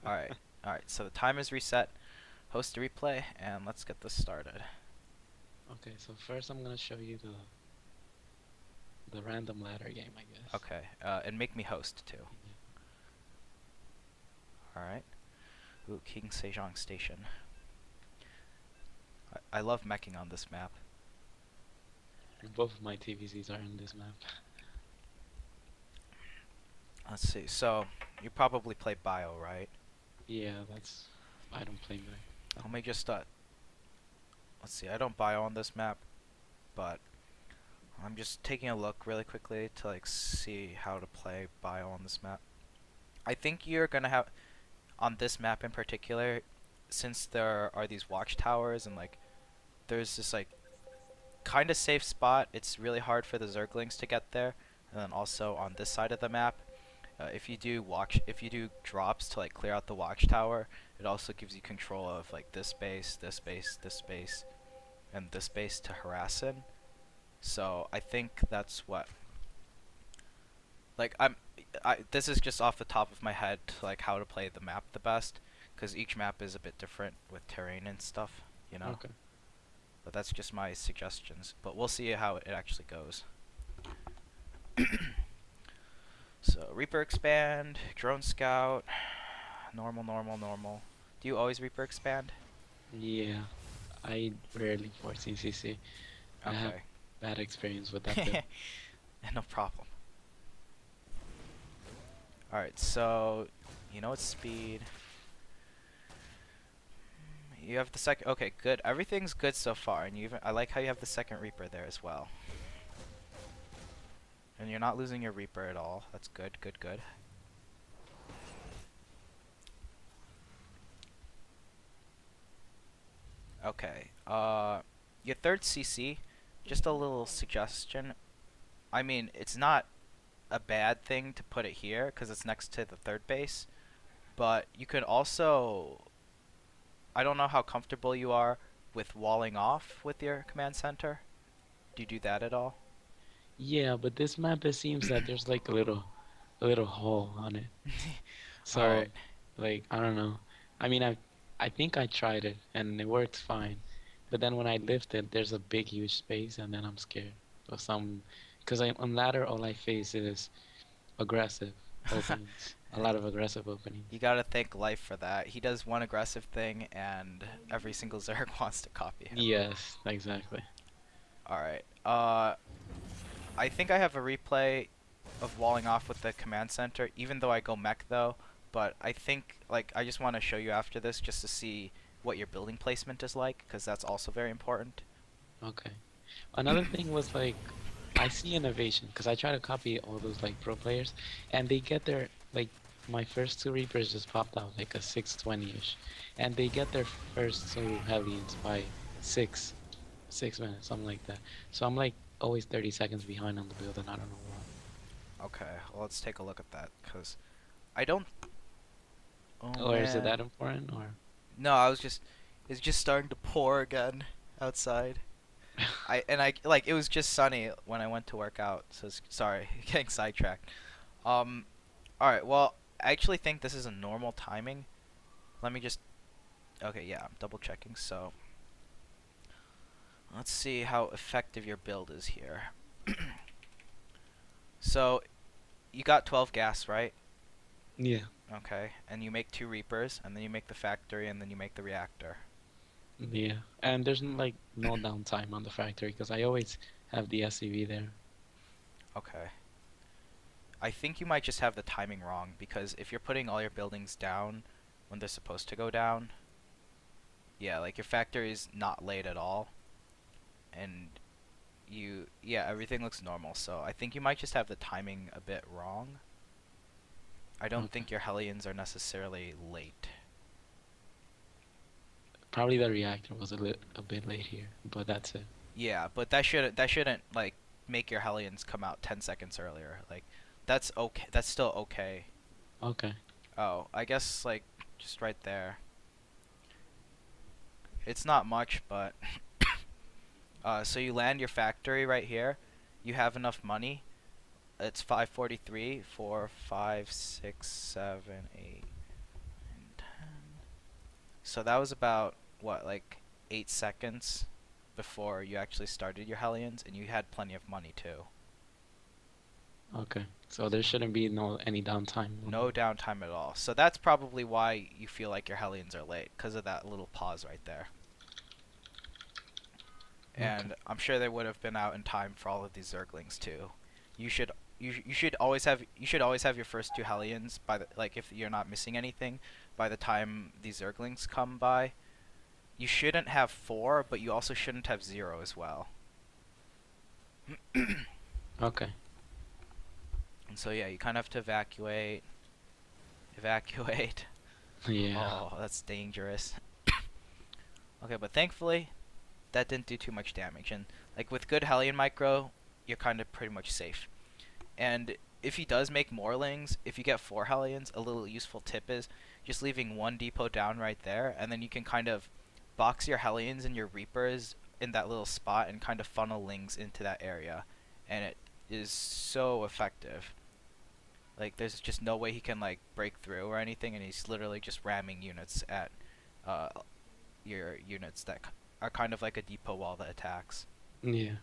Alright, alright, so the time is reset. Host a replay, and let's get this started. Okay, so first I'm gonna show you the random ladder game, I guess. Okay, and make me host too. Yeah. Alright. Ooh, King Sejong Station. I love meching on this map. Both of my TVCs are in this map. Let's see, so you probably play Bio, right? Yeah, I don't play Mac. Let me just, let's see, I don't Bio on this map, but I'm just taking a look really quickly to like see how to play Bio on this map. I think you're gonna have, on this map in particular, since there are these watchtowers and like there's this like kind of safe spot, it's really hard for the Zerglings to get there. And then also on this side of the map, if you do drops to like clear out the watchtower, it also gives you control of like this base, this base, this base, and this base to harass in. So I think that's what, like, this is just off the top of my head, like how to play the map the best, because each map is a bit different with terrain and stuff, you know. Okay. But that's just my suggestions. But we'll see how it actually goes. So Reaper expand, drone scout, normal, normal, normal. Do you always Reaper expand? Yeah, I rarely force CCC. I have Okay. bad experience with that build. No problem. Alright, so you know it's speed. You have the second. Okay, good. Everything's good so far, and I like how you have the second Reaper there as well. And you're not losing your Reaper at all. That's good, good, good. Okay. Your third CC. Just a little suggestion. I mean, it's not a bad thing to put it here because it's next to the third base, but you could also. I don't know how comfortable you are with walling off with your command center. Do you do that at all? Yeah, but this map it seems that there's like a little hole on it. So, Alright. like, I don't know. I mean, I think I tried it and it worked fine. But then when I lift it, there's a big, huge space, and then I'm scared of because on ladder, all I face is aggressive openings. A lot of aggressive openings. You gotta thank life for that. He does one aggressive thing, and every single Zerg wants to copy him. Yes, exactly. Alright. I think I have a replay of walling off with the command center, even though I go mech though. But I think, like, I just want to show you after this just to see what your building placement is like, because that's also very important. Okay. Another thing was like, I see innovation because I try to copy all those like pro players, and they get their like my first two Reapers just popped out like a 620-ish, and they get their first two Hellions by 6 minutes, something like that. So I'm like always 30 seconds behind on the build, and I don't know why. Okay, well, let's take a look at that, because I don't... Oh, Or is it man. that important, or? No, it's just starting to pour again outside. Like, it was just sunny when I went to work out, so sorry, getting sidetracked. Alright, well, I actually think this is a normal timing. Let me just, okay, yeah, I'm double checking, so let's see how effective your build is here. So, you got 12 gas, right? Yeah. Okay, and you make 2 Reapers, and then you make the factory, and then you make the reactor. Yeah. And there's like no downtime on the factory because I always have the SCV there. Okay. I think you might just have the timing wrong, because if you're putting all your buildings down when they're supposed to go down, yeah, like your factory is not late at all, and yeah, everything looks normal, so I think you might just have the timing a bit wrong. I don't Okay. think your Hellions are necessarily late. Probably the reactor was a bit late here, but that's it. Yeah, but that shouldn't like make your Hellions come out 10 seconds earlier. Like, that's okay. That's still okay. Okay. Oh, I guess like just right there. It's not much, but so you land your factory right here. You have enough money. It's 543, 4, 5, 6, 7, 8, 9, 10. So that was about what, like 8 seconds before you actually started your Hellions, and you had plenty of money too. Okay. So there shouldn't be any downtime on No downtime at all. So that's probably why you feel like your Hellions are late, because of that little pause right there. them. Okay. And I'm sure they would have been out in time for all of these Zerglings too. You should you should always have your first two Hellions by the, like, if you're not missing anything by the time these Zerglings come by. You shouldn't have four, but you also shouldn't have zero as well. Okay. And so yeah, you kind of have to evacuate. Evacuate. Yeah. Oh, that's dangerous. Okay, but thankfully that didn't do too much damage, and like with good Hellion micro, you're kind of pretty much safe. And if he does make Morlings, if you get 4 Hellions, a little useful tip is just leaving one depot down right there, and then you can kind of box your Hellions and your Reapers in that little spot and kind of funnel Lings into that area. And it is so effective. Like, there's just no way he can, like, break through or anything, and he's literally just ramming units at uh, your units that are kind of like a depot wall that attacks. Yeah.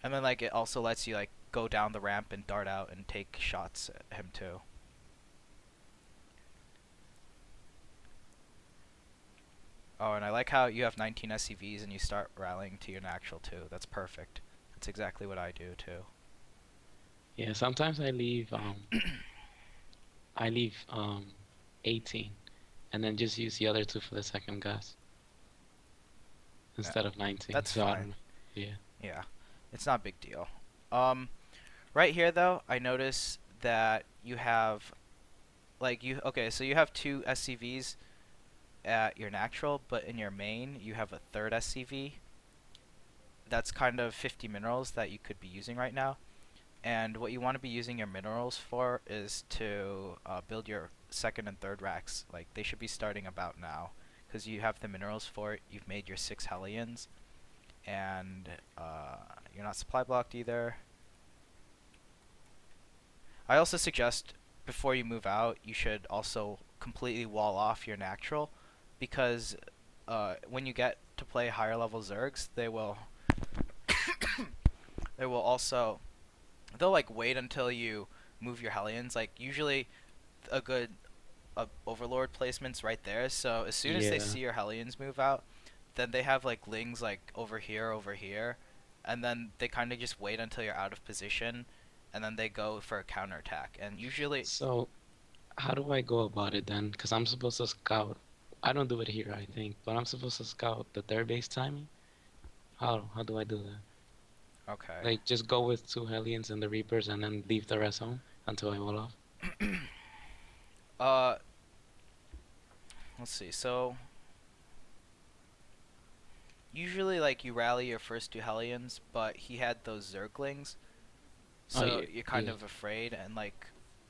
And then, like, it also lets you, like, go down the ramp and dart out and take shots at him too. Oh, and I like how you have 19 SCVs and you start rallying to your natural too. That's perfect. That's exactly what I do too. Yeah. Sometimes I leave 18, and then just use the other two for the second gas instead of 19. That's So I fine. don't. Yeah. Yeah, it's not a big deal. Um, right here though, I notice that you have, like, okay, so you have 2 SCVs at your natural, but in your main you have a third SCV. That's kind of 50 minerals that you could be using right now. And what you want to be using your minerals for is to build your second and third racks. Like, they should be starting about now, because you have the minerals for it. You've made your 6 Hellions, and you're not supply blocked either. I also suggest before you move out, you should also completely wall off your natural, because when you get to play higher level Zergs, they will also, they'll like wait until you move your Hellions. Like, usually a good overlord placement's right there. So as soon as they Yeah. see your Hellions move out, then they have like Lings like over here, and then they kind of just wait until you're out of position, and then they go for a counterattack. And usually, So how do I go about it then? Because I'm supposed to scout. I don't do it here, I think, but I'm supposed to scout the third base timing. How do I do that? okay. Like just go with 2 Hellions and the Reapers and then leave the rest home until I wall off. uh, let's see. So usually, like, you rally your first 2 Hellions, but he had those Zerglings, Oh so yeah, you're kind yeah, of afraid. And like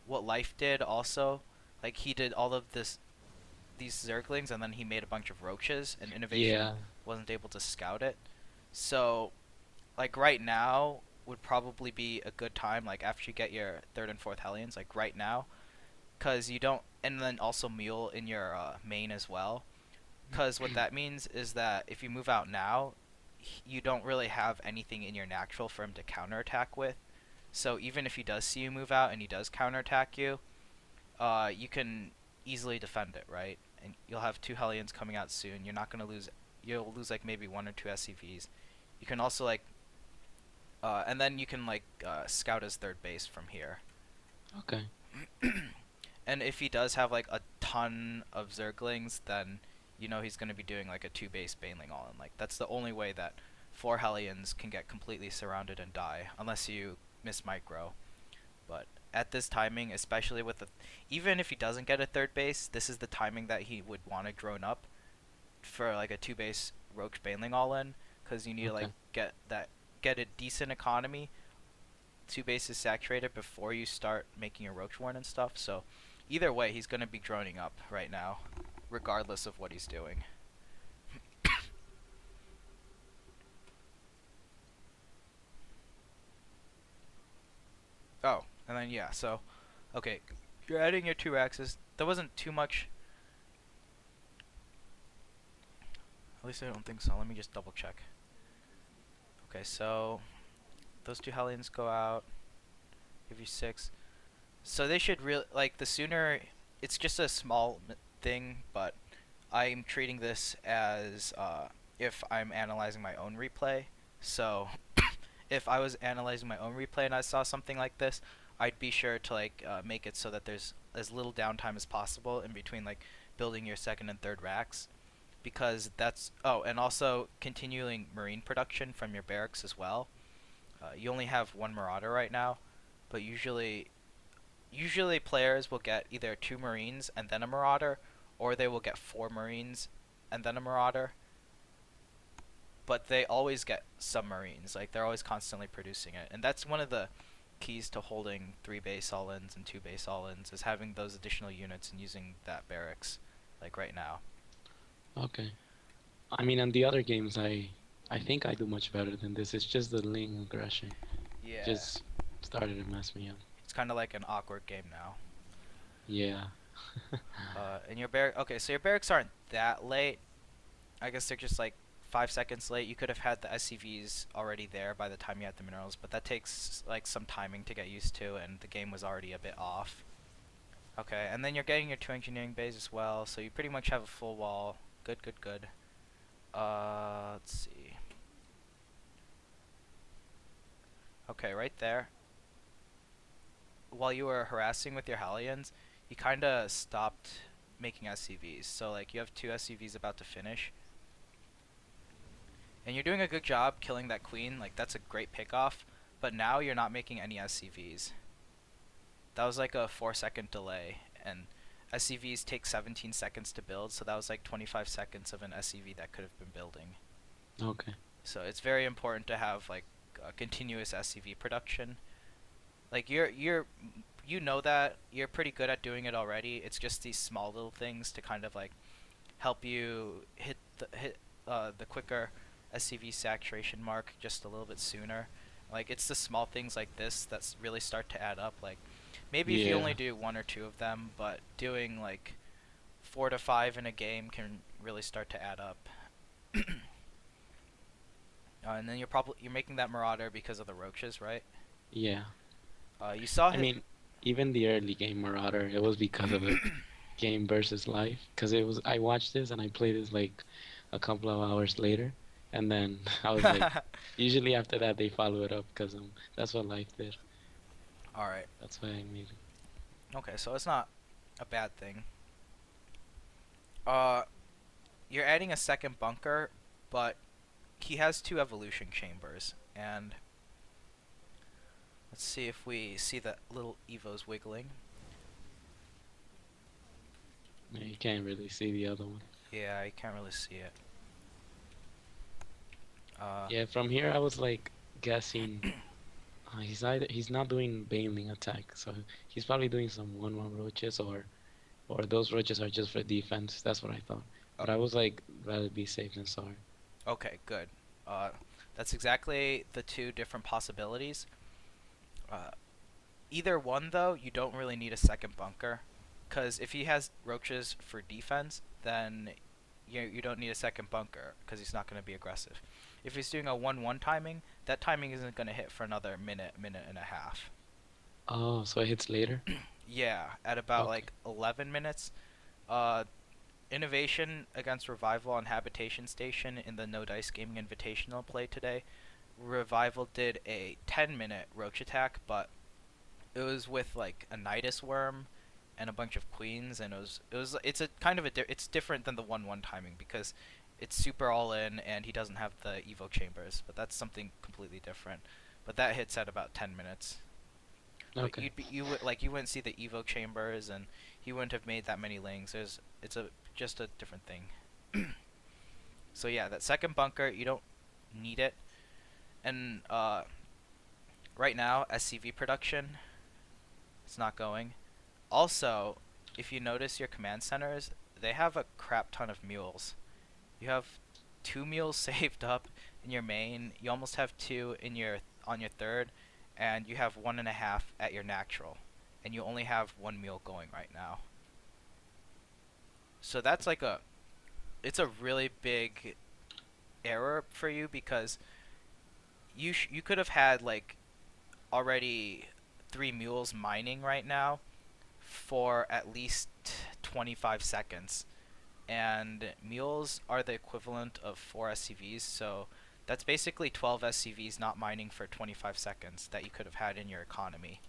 what Life did also, like, he did all of these Zerglings, and then he made a bunch of Roaches, and Innovation yeah. wasn't able to scout it. So, like, right now would probably be a good time, like, after you get your third and fourth Hellions, like, right now, because you don't, and then also Mule in your main as well. Because what that means is that if you move out now, you don't really have anything in your natural for him to counterattack with. So even if he does see you move out and he does counterattack you, you can easily defend it, right? And you'll have 2 Hellions coming out soon. You're not gonna lose. You'll lose like maybe 1 or 2 SCVs. You can also like, and then you can like scout his third base from here. Okay. And if he does have like a ton of Zerglings, then you know he's gonna be doing like a 2 base Baneling all in. Like, that's the only way that 4 Hellions can get completely surrounded and die, unless you miss micro. But at this timing, especially with the, even if he doesn't get a third base, this is the timing that he would want to drone up for like a 2 base Roach Baneling all in, because you need to like Okay. get a decent economy, 2 bases saturated before you start making a Roach Warren and stuff. So either way, he's gonna be droning up right now, regardless of what he's doing. Oh, and then yeah, so okay, you're adding your 2 axes. There wasn't too much At least I don't think so. Let me just double check. Okay, so those two Hellions go out. Give you 6. So they should really, like, the sooner, it's just a small thing, but I'm treating this as if I'm analyzing my own replay. So if I was analyzing my own replay and I saw something like this, I'd be sure to like make it so that there's as little downtime as possible in between like building your second and third racks, because that's and also continuing marine production from your barracks as well. You only have one marauder right now, but usually players will get either 2 marines and then a marauder, or they will get 4 marines and then a marauder. But they always get submarines. Like, they're always constantly producing it, and that's one of the keys to holding 3 base all-ins and 2 base all-ins, is having those additional units and using that barracks, like right now. Okay. I mean, in the other games, I think I do much better than this. It's just the Ling aggression. Yeah, Just started to mess me up. it's kind of like an awkward game now. Yeah. And your barrack, okay, so your barracks aren't that late. I guess they're just like 5 seconds late. You could have had the SCVs already there by the time you had the minerals, but that takes like some timing to get used to, and the game was already a bit off. Okay, and then you're getting your 2 engineering bays as well, so you pretty much have a full wall. Good, good, good. Let's see. Okay, right there. While you were harassing with your Hellions, you kind of stopped making SCVs. So like you have 2 SCVs about to finish, and you're doing a good job killing that queen. Like, that's a great pickoff, but now you're not making any SCVs. That was like a 4-second delay, and SCVs take 17 seconds to build, so that was like 25 seconds of an SCV that could have been building. Okay. So it's very important to have like continuous SCV production. Like, you know that you're pretty good at doing it already. It's just these small little things to kind of like help you hit the quicker SCV saturation mark just a little bit sooner. Like, it's the small things like this that really start to add up. Like, maybe if you only do 1 or 2 of them, but doing like 4 to 5 in a game can really start to add up. And then you're making that marauder because of the roaches, right? Yeah. You saw I mean, even the early game Marauder, it was because of the game versus life. Because it was, I watched this and I played this like a couple of hours later, and then I was like, usually after that they follow it up because that's what life did. All right. That's why I made it. Okay, so it's not a bad thing. You're adding a second bunker, but he has 2 evolution chambers, and let's see if we see the little Evos wiggling. Yeah, you can't really see the other one. Yeah, you can't really see it. Yeah, from here I was like guessing. He's not doing baneling attack, so he's probably doing some 1/1 roaches, or those roaches are just for defense. That's what I thought. But I was like, rather be safe than sorry. Okay, good. That's exactly the 2 different possibilities. Either one, though, you don't really need a second bunker, because if he has roaches for defense, then you don't need a second bunker, because he's not going to be aggressive. If he's doing a 1/1 timing, that timing isn't going to hit for another minute and a half. Oh, so it hits later? Yeah, at about Okay. like 11 minutes. Innovation against Revival on Habitation Station in the No Dice Gaming Invitational play today. Revival did a 10-minute roach attack, but it was with like a Nidus worm and a bunch of queens, and it's different than the 1/1 timing because it's super all in and he doesn't have the Evo chambers, but that's something completely different. But that hits at about 10 minutes. Okay. But you wouldn't see the Evo chambers, and he wouldn't have made that many lings. Just a different thing. So yeah, that second bunker, you don't need it. And right now, SCV production, it's not going. Also, if you notice your command centers, they have a crap ton of mules. You have 2 mules saved up in your main. You almost have 2 on your third, and you have 1.5 at your natural, and you only have 1 mule going right now. So that's like it's a really big error for you because you could have had like already 3 mules mining right now for at least 25 seconds. And mules are the equivalent of 4 SCVs, so that's basically 12 SCVs not mining for 25 seconds that you could have had in your economy.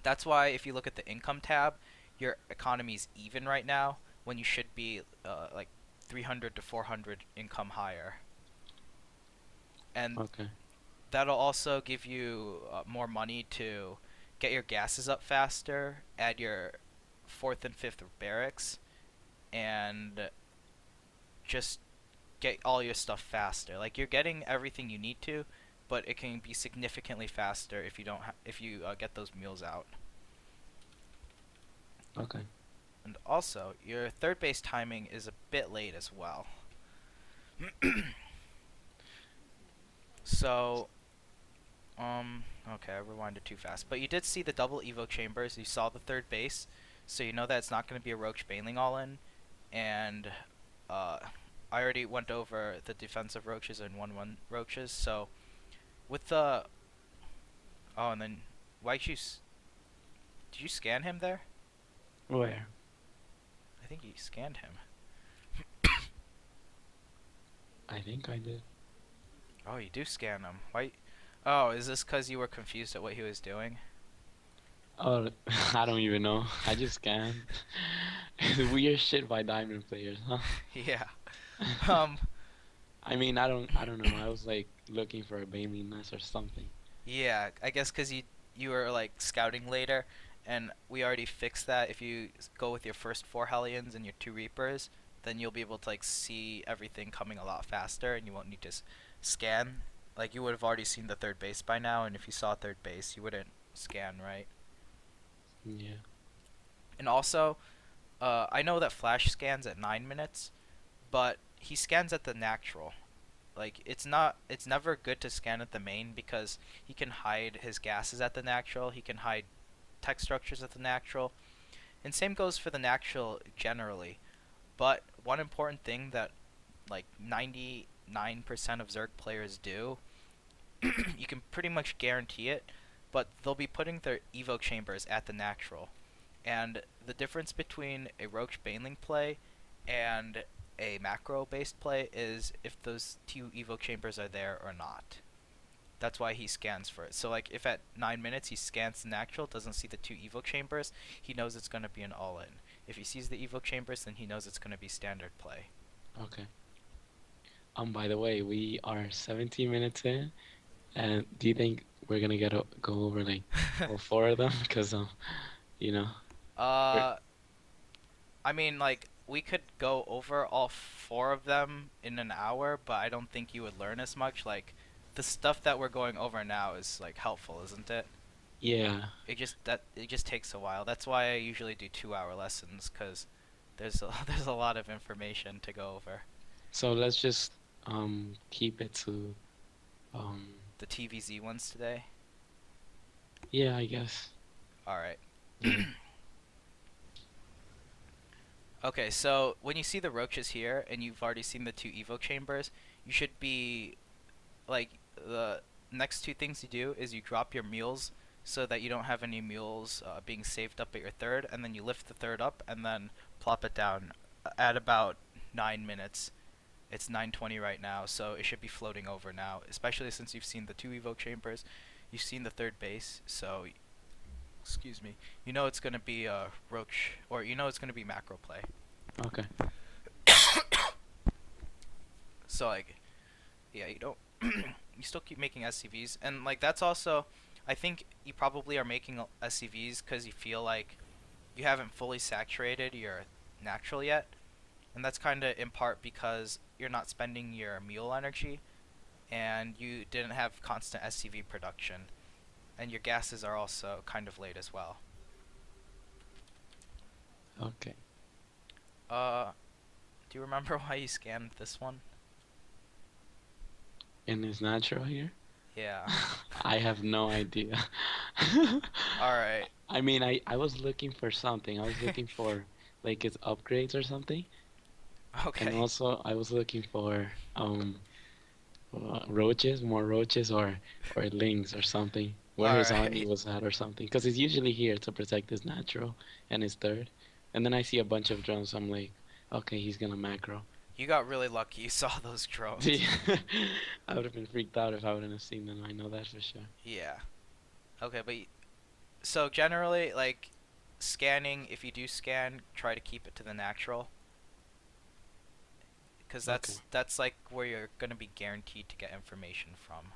That's why if you look at the income tab, your economy's even right now when you should be like 300 to 400 income higher. And Okay. that'll also give you more money to get your gases up faster, add your fourth and fifth barracks, and just get all your stuff faster. Like you're getting everything you need to, but it can be significantly faster if you don't if you get those mules out. Okay. And also, your third base timing is a bit late as well. So, okay, I rewinded too fast. But you did see the double Evo chambers. You saw the third base, so you know that it's not going to be a Roach Baneling all-in. And uh, I already went over the defensive Roaches and 1-1 Roaches. So with the and then why'd you did you scan him there? Where? I think you scanned him. I think I did. Oh, you do scan him. Why? Oh, is this because you were confused at what he was doing? Oh, I don't even know. I just scanned. Weird shit by diamond players, huh? Yeah. Um. I mean, I don't know. I was like looking for a Bailey nest or something. Yeah. I guess because you were like scouting later, and we already fixed that. If you go with your first 4 Hellions and your 2 Reapers, then you'll be able to like see everything coming a lot faster, and you won't need to scan. Like you would have already seen the third base by now, and if you saw third base, you wouldn't scan, right? Yeah. And also, I know that Flash scans at 9 minutes, but he scans at the natural. Like it's never good to scan at the main because he can hide his gases at the natural. He can hide tech structures at the natural, and same goes for the natural generally. But one important thing that like 99% of Zerg players do, you can pretty much guarantee it, but they'll be putting their evo chambers at the natural. And the difference between a Roach Baneling play and a macro based play is if those 2 evo chambers are there or not. That's why he scans for it. So like if at 9 minutes he scans the natural, doesn't see the 2 evo chambers, he knows it's gonna be an all-in. If he sees the evo chambers, then he knows it's gonna be standard play. Okay. By the way, we are 17 minutes in, and do you think we're gonna go over like all 4 of them? Because you know, we're, uh, I mean like we could go over all 4 of them in an hour, but I don't think you would learn as much. Like the stuff that we're going over now is like helpful, isn't it? yeah. It just takes a while. That's why I usually do 2-hour lessons because there's a lot of information to go over. So let's just keep it to um The TVZ ones today. yeah, I guess. All right. Yeah. Okay, so when you see the roaches here and you've already seen the 2 evo chambers, you should be like the next 2 things you do is you drop your mules so that you don't have any mules being saved up at your third, and then you lift the third up and then plop it down at about 9 minutes. It's 9:20 right now, so it should be floating over now. Especially since you've seen the 2 evo chambers, you've seen the third base, so excuse me, you know it's gonna be a roach, or you know it's gonna be macro play. Okay. So like, yeah, you don't, you still keep making SCVs, and like that's also, I think you probably are making SCVs because you feel like you haven't fully saturated your natural yet, and that's kind of in part because you're not spending your mule energy, and you didn't have constant SCV production, and your gases are also kind of late as well. Okay. Do you remember why you scanned this one? And it's natural here? Yeah. I have no idea. Alright. I mean, I was looking for something. I was looking for like its upgrades or something. And Okay. also I was looking for Roaches, more roaches, or lings or something, where his army Alright. was at or something. Because he's usually here to protect his natural and his third. And then I see a bunch of drones. I'm like, okay, he's gonna macro. You got really lucky you saw those drones. Yeah, I would have been freaked out if I wouldn't have seen them. I know that for sure. Yeah. Okay, but so generally, like, scanning, if you do scan, try to keep it to the natural. Because Okay. that's like where you're going to be guaranteed to get information from.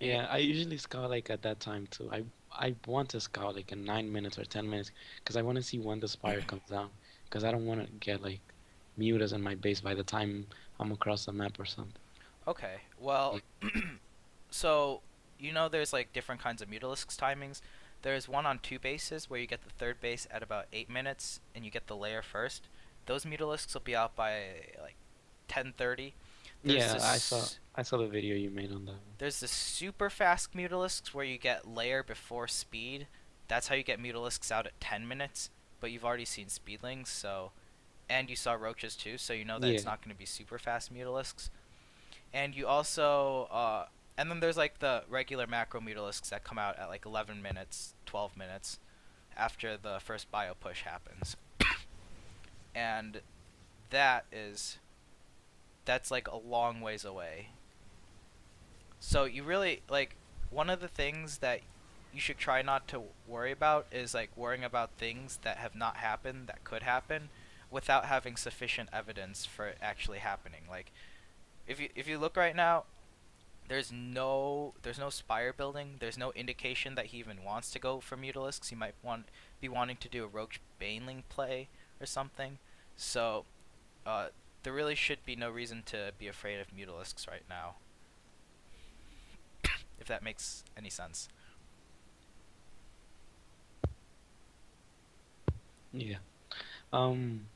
And Yeah, I usually scout like at that time too. I want to scout like in 9 minutes or 10 minutes because I want to see when the spire comes down. Because I don't want to get like mutas in my base by the time I'm across the map or something. okay, well, Yeah. so you know there's like different kinds of Mutalisks timings. There's one on two bases where you get the third base at about 8 minutes and you get the layer first. Those Mutalisks will be out by like 10:30. There's Yeah, this I saw the video you made on that one. there's the super fast Mutalisks where you get layer before speed. That's how you get Mutalisks out at 10 minutes, but you've already seen Speedlings, so and you saw Roaches too, so you know that Yeah. it's not going to be super fast Mutalisks. And you also and then there's like the regular macro Mutalisks that come out at like 11 minutes, 12 minutes after the first bio push happens. And that is that's like a long ways away. So you really like one of the things that you should try not to worry about is like worrying about things that have not happened that could happen without having sufficient evidence for it actually happening. Like if you look right now, there's no spire building. There's no indication that he even wants to go for Mutalisks. He might be wanting to do a Roach Baneling play or something. So uh, there really should be no reason to be afraid of Mutalisks right now, if that makes any sense. Yeah. Um,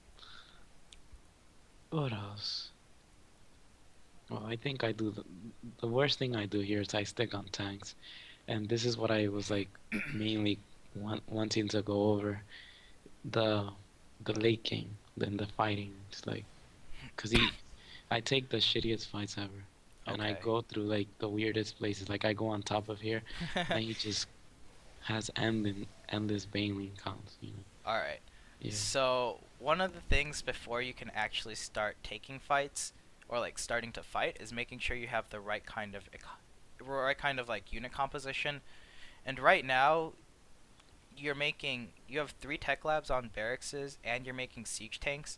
what else? Well, I think I do the worst thing I do here is I stick on tanks, and this is what I was like mainly wanting to go over the the late game, then the fighting. It's like, cause I take the shittiest fights ever, and I Okay. go through like the weirdest places. Like I go on top of here, and he just has endless baneling counts. You know? All right. Yeah. So one of the things before you can actually start taking fights or like starting to fight is making sure you have the right kind of like unit composition. And right now you have three tech labs on barracks and you're making siege tanks.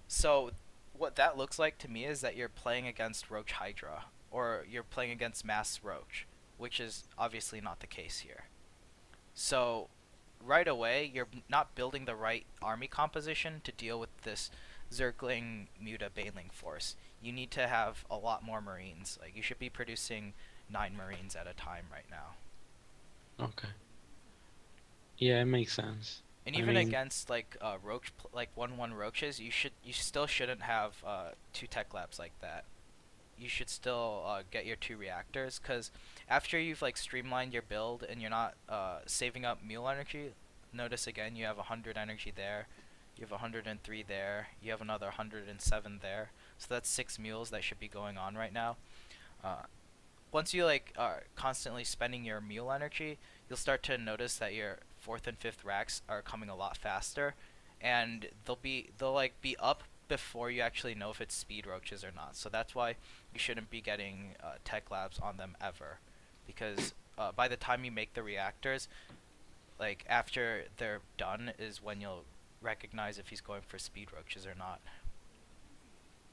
So what that looks like to me is that you're playing against Roach Hydra or you're playing against Mass Roach, which is obviously not the case here. So right away, you're not building the right army composition to deal with this Zergling Muta Baneling force. You need to have a lot more Marines. Like you should be producing 9 Marines at a time right now. Okay. Yeah, it makes sense. And I even mean, against like like 1-1 roaches, you still shouldn't have two tech labs like that. You should still get your two reactors because after you've like streamlined your build and you're not saving up mule energy, notice again you have 100 energy there, you have 103 there, you have another 107 there, so that's 6 mules that should be going on right now. Uh, Once you like are constantly spending your mule energy, you'll start to notice that your fourth and fifth racks are coming a lot faster, and they'll like be up before you actually know if it's speed roaches or not. So that's why you shouldn't be getting tech labs on them ever, because by the time you make the reactors, like after they're done, is when you'll recognize if he's going for speed roaches or not.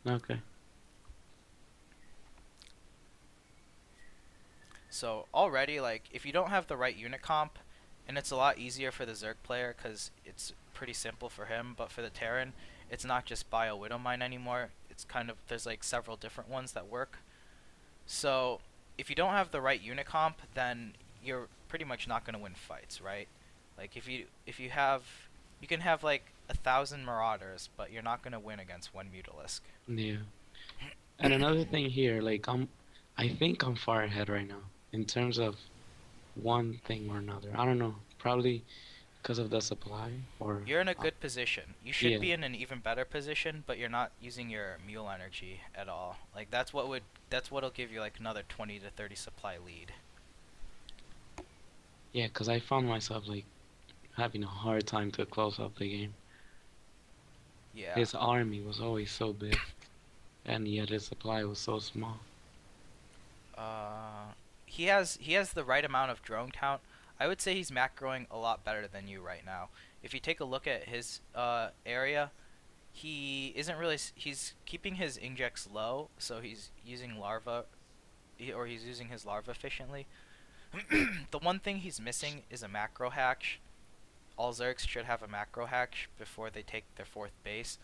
okay. So already, like, if you don't have the right unit comp, and it's a lot easier for the Zerg player because it's pretty simple for him, but for the Terran, it's not just Bio Widowmine anymore. It's kind of, there's like several different ones that work. So if you don't have the right unit comp, then you're pretty much not going to win fights, right? Like if you have, you can have like 1,000 Marauders, but you're not going to win against one Mutalisk. Yeah. And another thing here, like I think I'm far ahead right now in terms of one thing or another. I don't know. Probably Because of the supply, or You're in a good position. You should yeah, be in an even better position, but you're not using your mule energy at all. Like that's what'll give you like another 20 to 30 supply lead. yeah. Because I found myself like having a hard time to close up the game. Yeah. His army was always so big, and yet his supply was so small. Uh, he has the right amount of drone count. I would say he's macroing a lot better than you right now. If you take a look at his area, he isn't really. He's keeping his injects low, so he's using larva, or he's using his larva efficiently. The one thing he's missing is a macro hatch. All Zergs should have a macro hatch before they take their fourth base,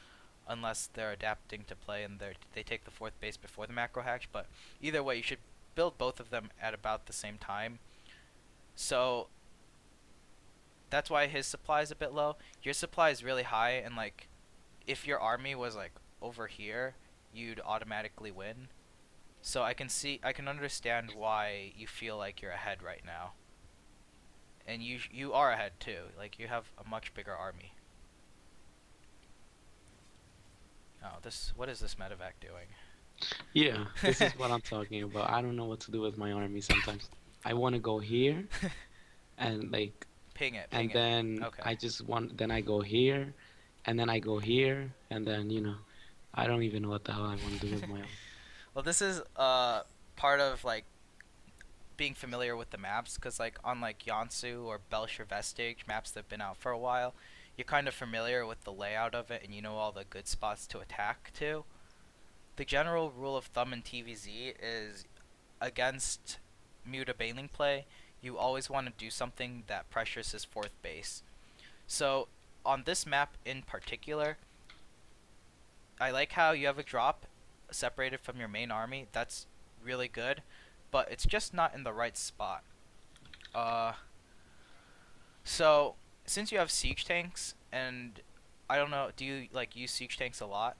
unless they're adapting to play and they take the fourth base before the macro hatch. But either way, you should build both of them at about the same time. So that's why his supply is a bit low. Your supply is really high, and like if your army was like over here, you'd automatically win. So I can understand why you feel like you're ahead right now. And you are ahead too. Like you have a much bigger army. Oh, what is this medevac doing? Yeah, this is what I'm talking about. I don't know what to do with my army sometimes. I want to go here and like, Ping it, and ping it. then Okay. I just want, then I go here, and then I go here, and then I don't even know what the hell I want to do with my army. Well, this is part of like being familiar with the maps, because like on like Yonsu or Belcher Vestige maps that have been out for a while, you're kind of familiar with the layout of it and you know all the good spots to attack to. The general rule of thumb in TVZ is against Muta Baneling play, you always want to do something that pressures his fourth base. So on this map in particular, I like how you have a drop separated from your main army. That's really good, but it's just not in the right spot. Uh, so since you have siege tanks, and I don't know, do you like use siege tanks a lot?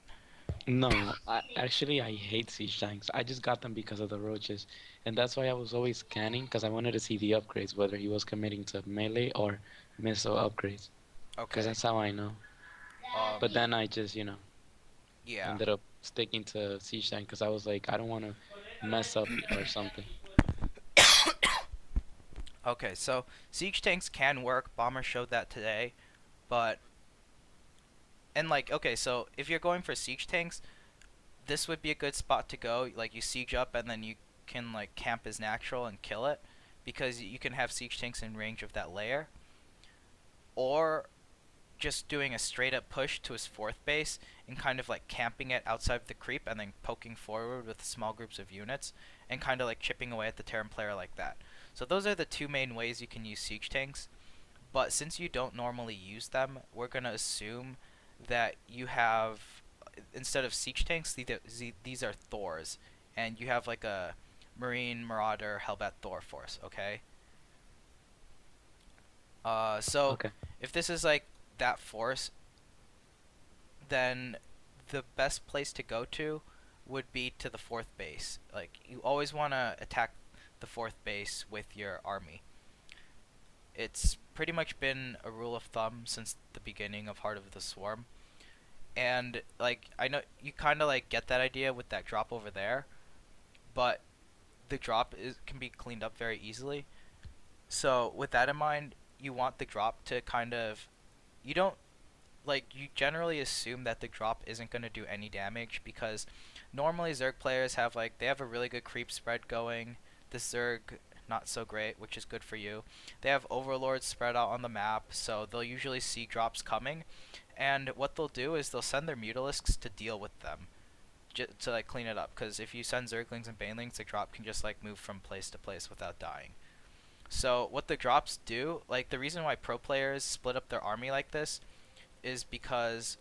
No, I hate siege tanks. I just got them because of the roaches, and that's why I was always scanning because I wanted to see the upgrades, whether he was committing to melee or missile upgrades, because Okay. that's how I know. But then I just, Yeah. ended up sticking to siege tank because I was like, I don't want to mess up or something. Okay, so siege tanks can work. Bomber showed that today, but and like okay, so if you're going for siege tanks, this would be a good spot to go. Like you siege up and then you can like camp as natural and kill it, because you can have siege tanks in range of that layer. Or just doing a straight up push to his fourth base and kind of like camping it outside of the creep and then poking forward with small groups of units and kind of like chipping away at the Terran player like that. So those are the two main ways you can use siege tanks. But since you don't normally use them, we're going to assume that you have, instead of siege tanks, these are Thors. And you have like a Marine Marauder Hellbat Thor force, okay? So Okay. if this is like that force, then the best place to go to would be to the fourth base. Like you always want to attack the fourth base with your army. It's pretty much been a rule of thumb since the beginning of Heart of the Swarm. And like I know you kind of like get that idea with that drop over there, but the drop can be cleaned up very easily. So with that in mind, you want the drop to kind of, you don't, like you generally assume that the drop isn't going to do any damage, because normally Zerg players have like they have a really good creep spread going. This Zerg not so great, which is good for you. They have overlords spread out on the map, so they'll usually see drops coming, and what they'll do is they'll send their mutalisks to deal with them, to like clean it up, because if you send Zerglings and Banelings, the drop can just like move from place to place without dying. So what the drops do, like the reason why pro players split up their army like this is because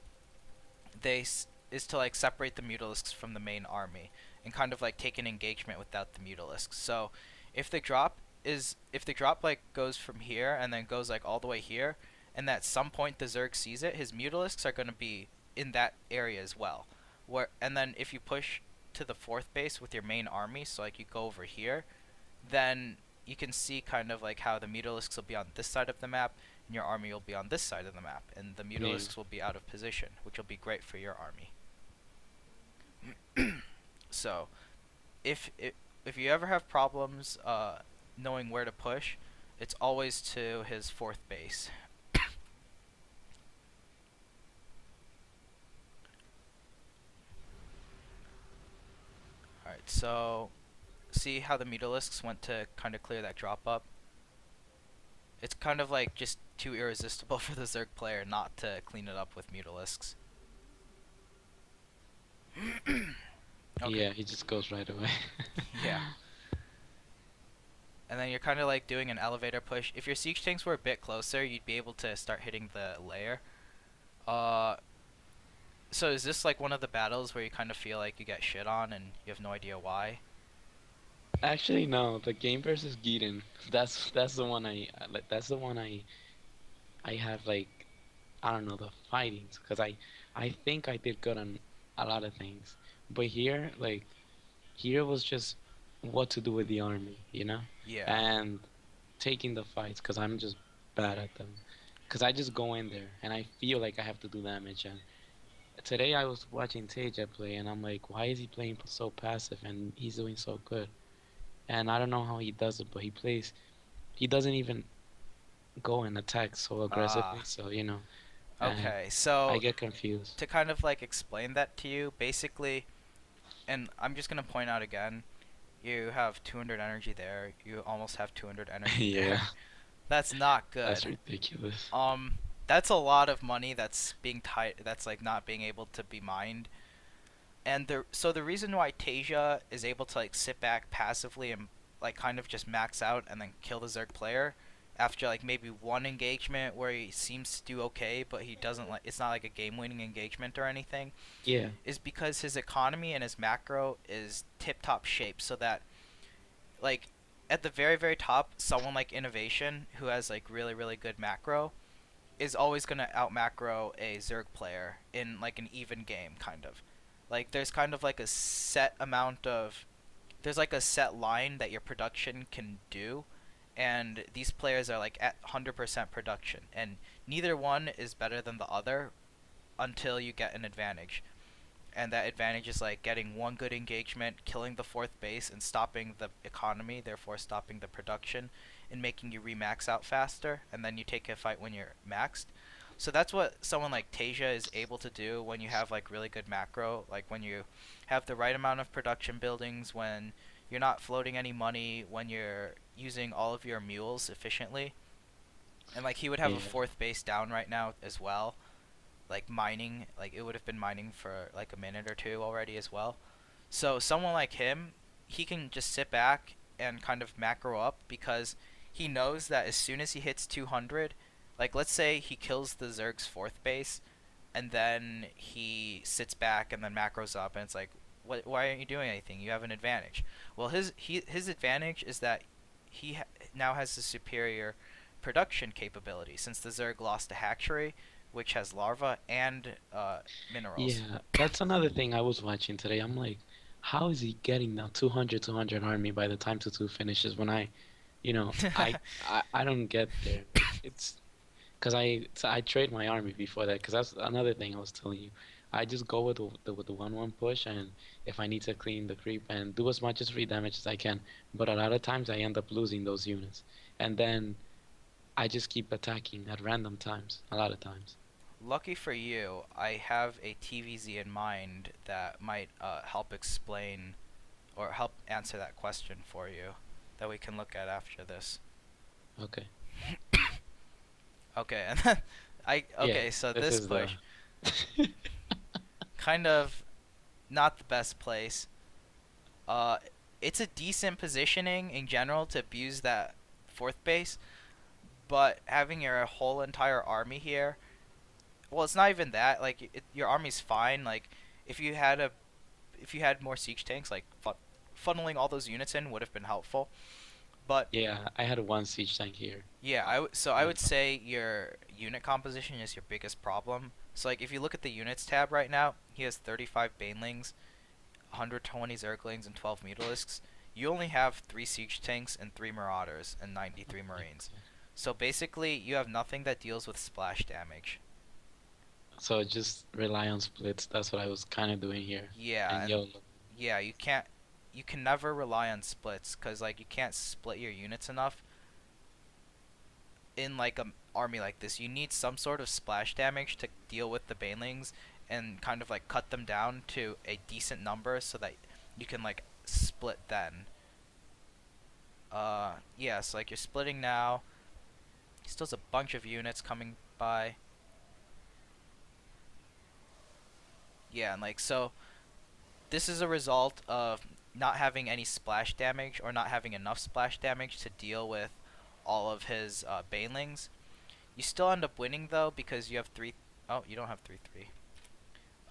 is to like separate the mutalisks from the main army and kind of like take an engagement without the mutalisks. So if the drop like goes from here and then goes like all the way here, and at some point the Zerg sees it, his mutalisks are going to be in that area as well. And then if you push to the fourth base with your main army, so like you go over here, then you can see kind of like how the mutalisks will be on this side of the map and your army will be on this side of the map, and the Yeah. Mutalisks will be out of position, which will be great for your army. So, if it, if you ever have problems knowing where to push, it's always to his fourth base. Alright, so see how the Mutalisks went to kind of clear that drop up? It's kind of like just too irresistible for the Zerg player not to clean it up with Mutalisks. Okay. Yeah, he just goes right away. Yeah. And then you're kind of like doing an elevator push. If your siege tanks were a bit closer, you'd be able to start hitting the layer. Uh, so is this like one of the battles where you kind of feel like you get shit on and you have no idea why? Actually, no. The game versus Geeden. That's the one that's the one I have like, I don't know, the fightings, because I think I did good on a lot of things, but here was just what to do with the army, you know, Yeah. and taking the fights, because I'm just bad at them, because I just go in there and I feel like I have to do damage. And today I was watching Teja play and I'm like, why is he playing so passive and he's doing so good? And I don't know how he does it, but he doesn't even go and attack so aggressively, Ah. so you know. And Okay. I So get confused. to kind of like explain that to you, basically, and I'm just gonna point out again, you have 200 energy there. You almost have 200 energy Yeah, there. That's not that's good. ridiculous. Um, that's a lot of money that's being tied. That's like not being able to be mined. And the reason why Tasia is able to like sit back passively and like kind of just max out and then kill the Zerg player after like maybe one engagement where he seems to do okay, but he doesn't like it's not like a game-winning engagement or anything, Yeah, is because his economy and his macro is tip-top shape so that like at the very very top someone like Innovation who has like really really good macro is always going to out macro a Zerg player in like an even game kind of. Like there's kind of like a set amount of there's like a set line that your production can do, and these players are like at 100% production and neither one is better than the other until you get an advantage. And that advantage is like getting one good engagement, killing the fourth base, and stopping the economy, therefore stopping the production, and making you remax out faster, and then you take a fight when you're maxed. So that's what someone like Tasia is able to do when you have like really good macro, like when you have the right amount of production buildings, when you're not floating any money, when you're using all of your mules efficiently. And like he would have a yeah, fourth base down right now as well, like mining, like it would have been mining for like a minute or two already as well. So someone like him, he can just sit back and kind of macro up because he knows that as soon as he hits 200, like let's say he kills the Zerg's fourth base and then he sits back and then macros up and it's like why aren't you doing anything? You have an advantage. Well, his advantage is that now has a superior production capability since the Zerg lost a hatchery which has larva and minerals. yeah. That's another thing I was watching today. I'm like, how is he getting now 200 army by the time 2 finishes? When you know, I don't get there. It's because I trade my army before that. Because that's another thing I was telling you. I just go with the 1-1 push, and if I need to clean the creep and do as much as free damage as I can. But a lot of times I end up losing those units, and then I just keep attacking at random times. A lot of times. Lucky for you, I have a TVZ in mind that might help explain or help answer that question for you that we can look at after this. Okay. Okay, and then Yeah. so This this is the. push kind of not the best place. Uh it's a decent positioning in general to abuse that fourth base, but having your whole entire army here, well, it's not even that. Like your army's fine. Like if you had a if you had more siege tanks, like funneling all those units in would have been helpful. But Yeah, I had one siege tank here. yeah, I No would problem. say your unit composition is your biggest problem. So like if you look at the units tab right now, he has 35 banelings, 120 zerglings, and 12 mutalisks. You only have 3 siege tanks and 3 marauders and 93 marines. So basically, you have nothing that deals with splash damage. So just rely on splits. That's what I was kind of doing here. Yeah, And and YOLO. yeah, you can never rely on splits because like you can't split your units enough in like a army like this. You need some sort of splash damage to deal with the banelings and kind of like cut them down to a decent number so that you can like split then. Yeah, so like you're splitting now. Still has a bunch of units coming by. Yeah, and like so this is a result of not having any splash damage or not having enough splash damage to deal with all of his banelings. You still end up winning though because you have three. Oh, you don't have 3/3.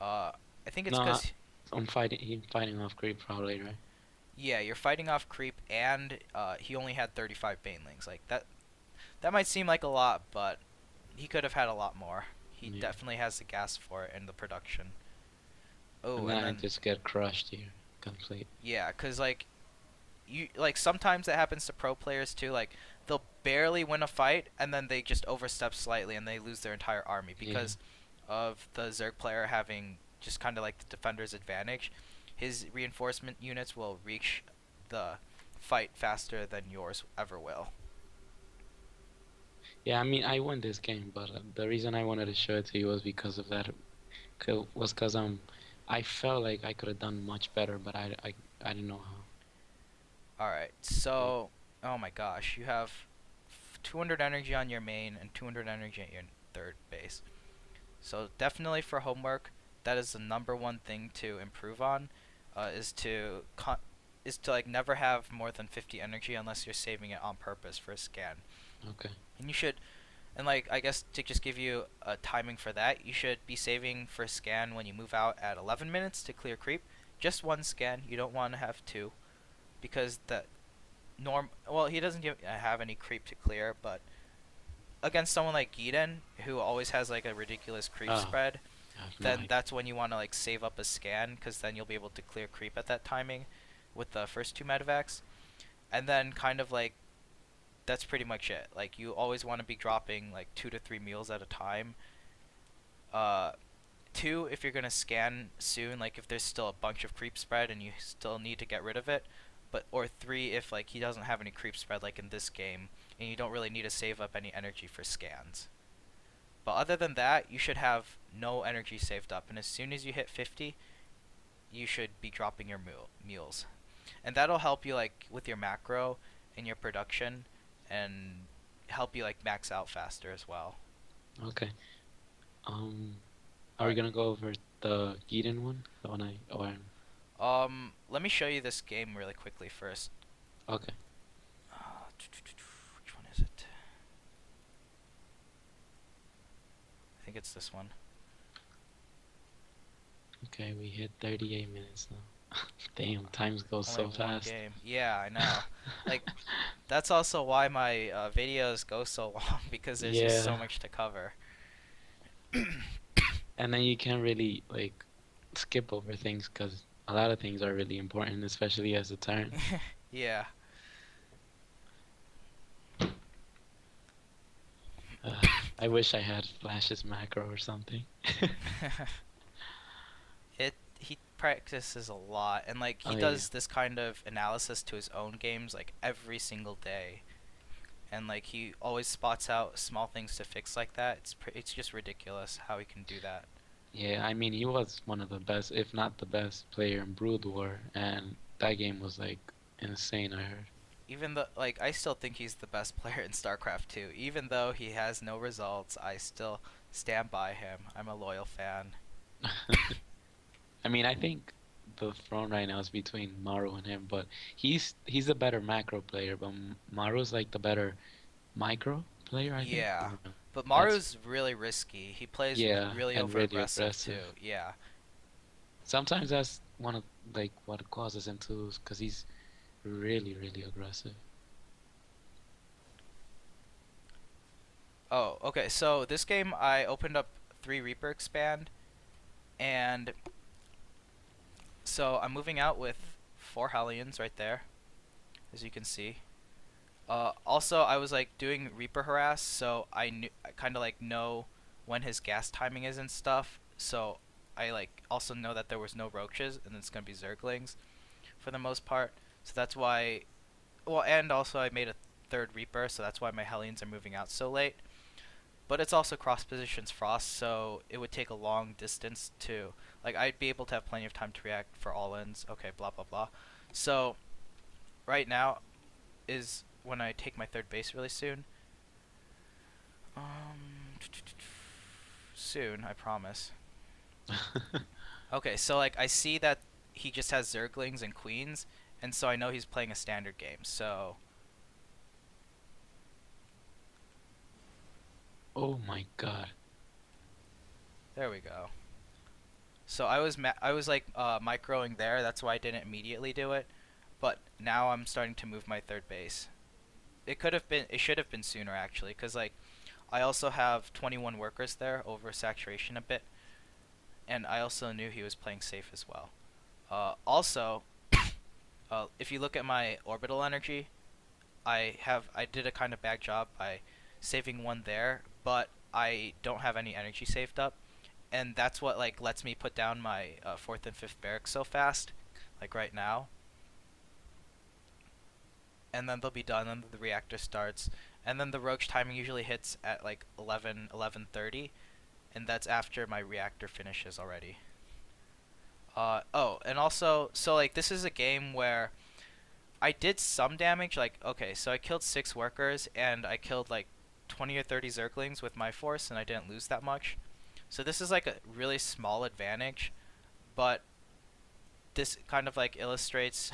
Uh, I think it's No, because I'm fighting. He's fighting off creep probably, right? yeah, you're fighting off creep and he only had 35 banelings. Like that. That might seem like a lot, but he could have had a lot more. He Yeah. definitely has the gas for it in the production. Oh, And and then I then just get crushed here, complete. yeah, cause like you like sometimes it happens to pro players too. Like they'll barely win a fight and then they just overstep slightly and they lose their entire army Yeah. because of the Zerg player having just kind of like the defender's advantage. His reinforcement units will reach the fight faster than yours ever will. Yeah, I mean, I won this game, but the reason I wanted to show it to you was because of that. Was because I felt like I could have done much better, but I didn't know All right, how. so oh my gosh, you have 200 energy on your main and 200 energy at your third base. So definitely for homework, that is the number one thing to improve on, is to like never have more than 50 energy unless you're saving it on purpose for a scan. Okay. And you should, and like I guess to just give you a timing for that, you should be saving for a scan when you move out at 11 minutes to clear creep. Just one scan. You don't want to have two, because the well, he doesn't have any creep to clear, but against someone like Gideon who always has like a ridiculous creep Oh, spread, I have no then idea. that's when you want to like save up a scan because then you'll be able to clear creep at that timing with the first two medevacs, and then kind of like that's pretty much it. Like you always want to be dropping like 2 to 3 meals at a time. Uh, two if you're gonna scan soon, like if there's still a bunch of creep spread and you still need to get rid of it, but or three if like he doesn't have any creep spread like in this game and you don't really need to save up any energy for scans. But other than that, you should have no energy saved up, and as soon as you hit 50, you should be dropping your meals, and that'll help you like with your macro and your production, and help you like max out faster as well. Okay. Um, All are we right. gonna go over the Gideon one? The one or Let me show you this game really quickly first. okay. Which one is it? I think it's this one. Okay, we hit 38 minutes now. Damn, times go Only so one fast. game. Yeah, I know. Like, that's also why my videos go so long because there's just Yeah, so much to cover. and then you can't really like skip over things because a lot of things are really important, especially as a turn. Yeah. I wish I had Flash's macro or something. He practices a lot and like Oh he yeah, does this kind of analysis to his own games like every single day. And like he always spots out small things to fix like that. It's just ridiculous how he can do that. yeah. I mean, he was one of the best, if not the best, player in Brood War, and that game was like insane. I heard. Even though like I still think he's the best player in StarCraft 2. Even though he has no results, I still stand by him. I'm a loyal fan. I mean, I think the throne right now is between Maru and him, but he's a better macro player, but Maru's like the better micro player, I think. I Yeah. don't know. But That's Maru's really risky. He plays yeah, really and over really aggressive aggressive. too. Yeah. Sometimes that's one of like what causes him to lose, because he's really aggressive. Oh, okay. So this game I opened up 3 Reaper expand, and so I'm moving out with 4 Hellions right there, as you can see. Also, I was like doing Reaper harass, so I kind of like know when his gas timing is and stuff. So I like also know that there was no roaches and it's gonna be zerglings for the most part. So that's why. Well, and also I made a third Reaper, so that's why my Hellions are moving out so late. But it's also cross positions frost, so it would take a long distance to like I'd be able to have plenty of time to react for all ins. Okay, blah blah blah. So right now is when I take my third base really soon. Soon, I promise. Okay, so like I see that he just has Zerglings and Queens, and so I know he's playing a standard game. So Oh my god. there we go. So I was like microing there. That's why I didn't immediately do it. But now I'm starting to move my third base. It should have been sooner actually, because like I also have 21 workers there over saturation a bit, and I also knew he was playing safe as well. Also, if you look at my orbital energy, I did a kind of bad job by saving one there, but I don't have any energy saved up, and that's what like lets me put down my fourth and fifth barracks so fast, like right now, and then they'll be done, and the reactor starts, and then the roach timing usually hits at like 11:30, and that's after my reactor finishes already. Oh, and also, so like this is a game where I did some damage. Like, okay, so I killed 6 workers and I killed like 20 or 30 zerglings with my force, and I didn't lose that much. So this is like a really small advantage, but this kind of like illustrates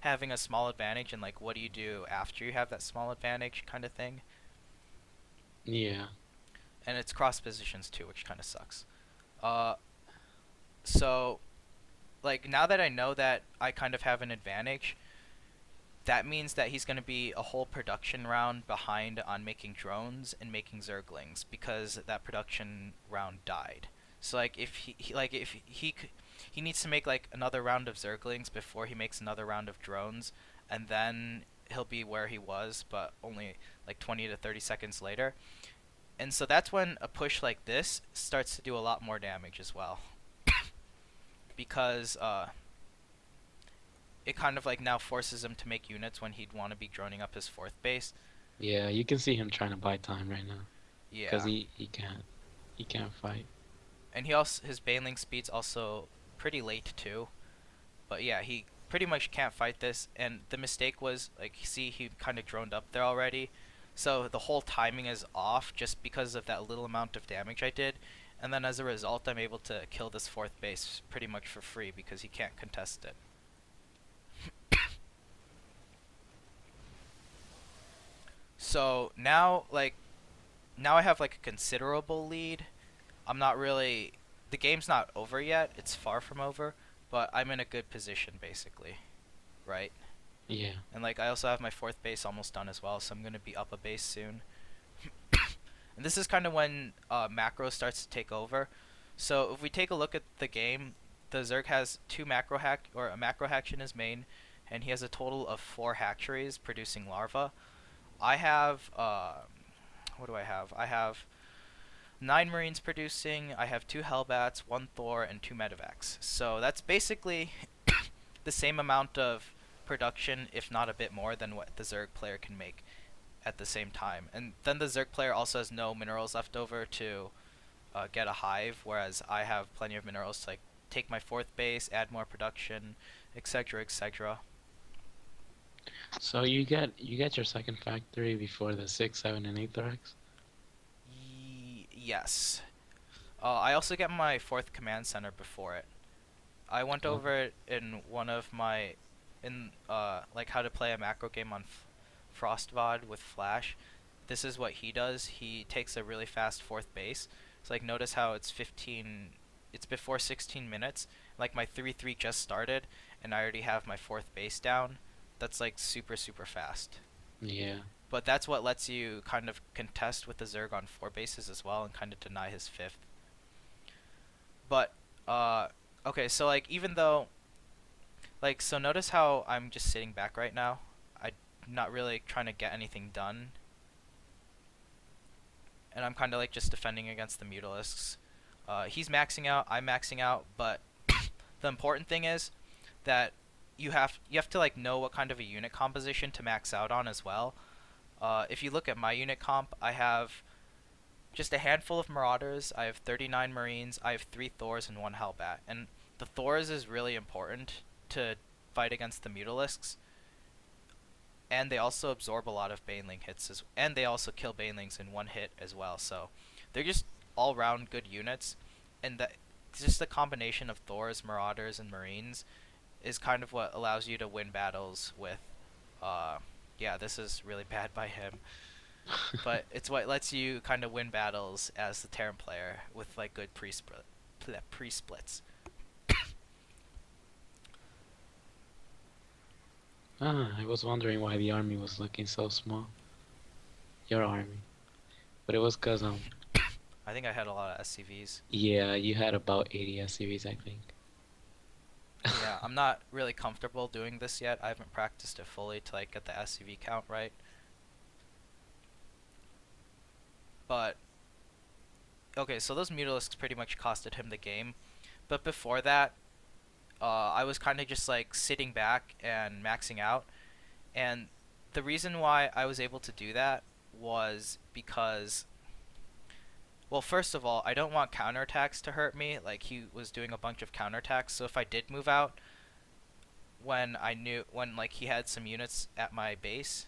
having a small advantage and like what do you do after you have that small advantage kind of thing. Yeah. And it's cross positions too, which kind of sucks. Uh, so like now that I know that I kind of have an advantage, that means that he's going to be a whole production round behind on making drones and making zerglings because that production round died. So like if he needs to make like another round of zerglings before he makes another round of drones, and then he'll be where he was, but only like 20 to 30 seconds later. And so that's when a push like this starts to do a lot more damage as well, because it kind of like now forces him to make units when he'd want to be droning up his fourth base. Yeah, you can see him trying to buy time right now. Because Yeah, he can't fight. and he also his baneling speed's also pretty late too. But yeah, he pretty much can't fight this. And the mistake was like, see, he kind of droned up there already, so the whole timing is off just because of that little amount of damage I did. And then as a result, I'm able to kill this fourth base pretty much for free because he can't contest it. So now, like, now I have like a considerable lead. I'm not really. The game's not over yet. It's far from over, but I'm in a good position basically, right? Yeah. And like I also have my fourth base almost done as well, so I'm gonna be up a base soon. And this is kind of when macro starts to take over. So if we take a look at the game, the Zerg has a macro hatch in his main, and he has a total of 4 hatcheries producing larvae. I have what do I have? I have 9 Marines producing. I have 2 Hellbats, 1 Thor, and 2 Medivacs. So that's basically the same amount of production, if not a bit more, than what the Zerg player can make at the same time. And then the Zerg player also has no minerals left over to get a hive, whereas I have plenty of minerals to like take my fourth base, add more production, etc., etc. So you get your second factory before the 6, 7, and 8 racks? Yes. I also get my fourth command center before it. I went Oh. over it in one of my, in like how to play a macro game on FrostVod with Flash. This is what he does. He takes a really fast fourth base. So like notice how it's 15, it's before 16 minutes. Like my 3-3 just started, and I already have my fourth base down. That's like super super fast. Yeah. But that's what lets you kind of contest with the Zerg on 4 bases as well and kind of deny his fifth. But uh okay, so like even though like so notice how I'm just sitting back right now. I not really trying to get anything done, and I'm kind of like just defending against the Mutalisks. He's maxing out, I'm maxing out, but the important thing is that you have to like know what kind of a unit composition to max out on as well. If you look at my unit comp, I have just a handful of Marauders, I have 39 Marines, I have 3 Thors and 1 Hellbat. And the Thors is really important to fight against the Mutalisks, and they also absorb a lot of Baneling hits, and they also kill Banelings in 1 hit as well. So they're just all-round good units, and that just the combination of Thors, Marauders, and Marines is kind of what allows you to win battles with. Yeah, this is really bad by him, but it's what lets you kind of win battles as the Terran player with like good pre-splits. Ah, I was wondering why the army was looking so small. Your army. But it was cause I think I had a lot of SCVs. yeah, you had about 80 SCVs, I think. Yeah, I'm not really comfortable doing this yet. I haven't practiced it fully to like get the SCV count right. But okay, so those Mutalisks pretty much costed him the game. But before that, I was kind of just like sitting back and maxing out. And the reason why I was able to do that was because, well, first of all, I don't want counterattacks to hurt me. Like he was doing a bunch of counterattacks, so if I did move out when like he had some units at my base.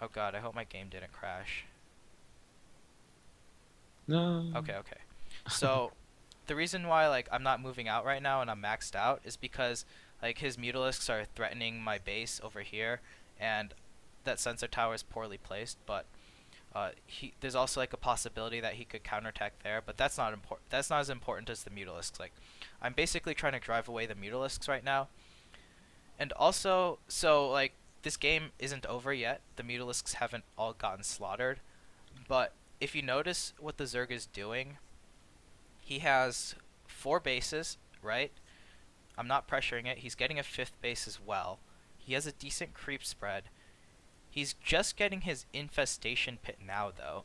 Oh god, I hope my game didn't crash. No. Okay, okay. So the reason why like I'm not moving out right now and I'm maxed out is because like his Mutalisks are threatening my base over here, and that sensor tower is poorly placed, but there's also like a possibility that he could counterattack there, but that's not important. That's not as important as the Mutalisks. Like I'm basically trying to drive away the Mutalisks right now. And also, so like this game isn't over yet. The Mutalisks haven't all gotten slaughtered, but if you notice what the Zerg is doing, he has 4 bases, right? I'm not pressuring it. He's getting a 5th base as well. He has a decent creep spread. He's just getting his infestation pit now, though.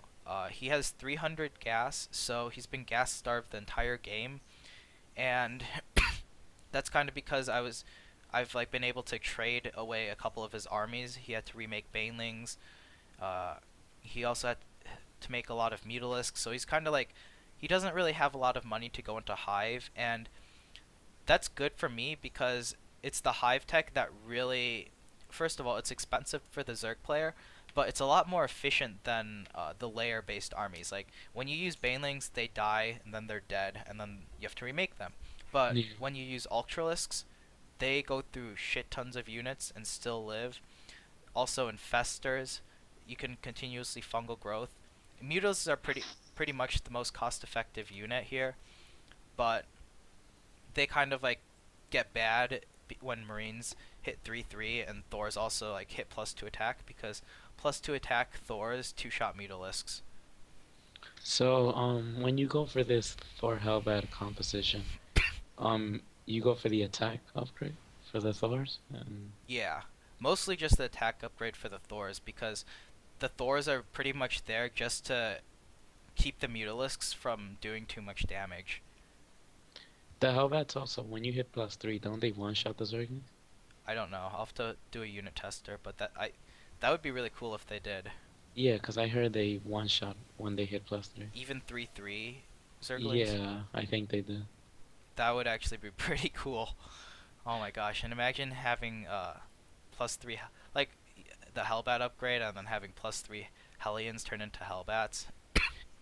He has 300 gas, so he's been gas starved the entire game, and that's kind of because I've like been able to trade away a couple of his armies. He had to remake Banelings. He also had to make a lot of Mutalisks, so he's kind of like he doesn't really have a lot of money to go into Hive, and that's good for me because it's the Hive tech that really, first of all, it's expensive for the Zerg player, but it's a lot more efficient than the layer-based armies. Like when you use Banelings, they die and then they're dead, and then you have to remake them. But Yeah. when you use Ultralisks, they go through shit tons of units and still live. Also, Infestors, you can continuously fungal growth. Mutas are pretty much the most cost-effective unit here, but they kind of like get bad when Marines hit 3/3 and Thors also like hit +2 attack, because +2 attack Thors 2-shot Mutalisks. So, when you go for this Thor Hellbat composition, you go for the attack upgrade for the Thors? And Yeah, mostly just the attack upgrade for the Thors, because the Thors are pretty much there just to keep the Mutalisks from doing too much damage. the Hellbats also, when you hit +3, don't they one-shot the Zerglings? I don't know. I'll have to do a unit tester, but that would be really cool if they did. Yeah, because I heard they one-shot when they hit +3. Even 3/3 Zerglings. Yeah, I think they did. That would actually be pretty cool. Oh my gosh! And imagine having +3 like the Hellbat upgrade, and then having +3 Hellions turn into Hellbats.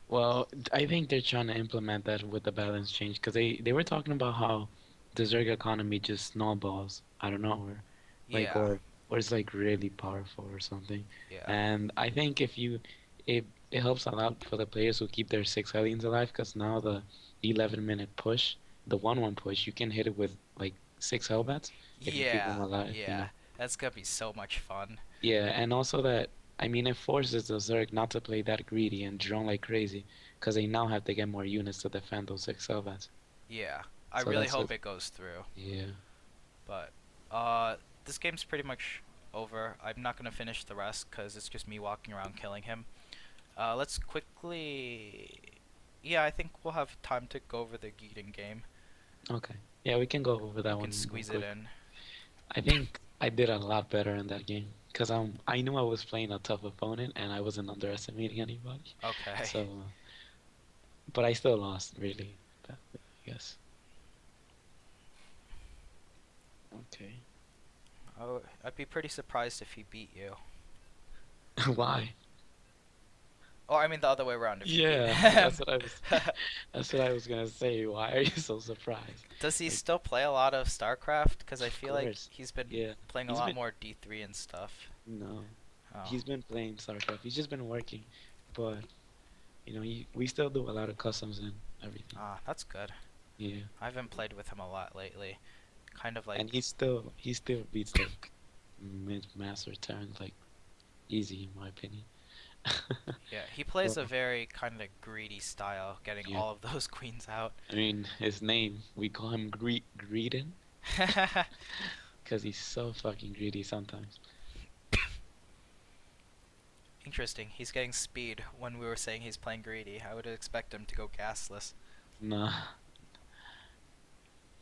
Well, I think they're trying to implement that with the balance change, because they were talking about how the Zerg economy just snowballs out of nowhere, like Yeah, or it's like really powerful or something. yeah, And I think it helps a lot for the players who keep their 6 aliens alive, because now the 11-minute push, the 1/1 push, you can hit it with like 6 Hellbats if you keep them yeah, alive, you yeah. know. That's gonna be so much fun. Yeah, and also that, I mean, it forces the Zerg not to play that greedy and drone like crazy, because they now have to get more units to defend those 6 Hellbats. Yeah, I So really that's hope a, it goes through. yeah. But this game's pretty much over. I'm not gonna finish the rest because it's just me walking around killing him. Let's quickly. Yeah, I think we'll have time to go over the Geeten game. Okay. Yeah, we can go over We that can one real squeeze it quick. in. I think I did a lot better in that game because I knew I was playing a tough opponent and I wasn't underestimating anybody. Okay. So, but I still lost really. But, I guess. Okay. Oh, I'd be pretty surprised if he beat you. Why? Or I mean the other way around, if you beat Yeah, him. that's what I was gonna say. Why are you so surprised? Does he Like, still play a lot of StarCraft? Because I of feel like course. he's been Yeah. playing a He's lot been more D3 and stuff. no. Oh. He's been playing StarCraft. He's just been working, but we still do a lot of customs and everything. Ah, that's good. Yeah. I haven't played with him a lot lately. Kind of like, And he still beats like mid master turns like easy in my opinion. yeah, he plays Well, a very kind of greedy style, getting yeah. all of those queens out. I mean, his name, we call him Greedin because he's so fucking greedy sometimes. Interesting. He's getting speed when we were saying he's playing greedy. I would expect him to go gasless. Nah,